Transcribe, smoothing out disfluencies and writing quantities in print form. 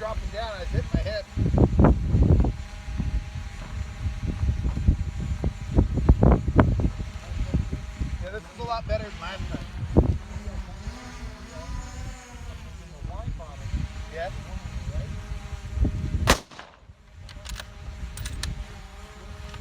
dropping down, I was hitting my hip. Yeah, this is a lot better than last time.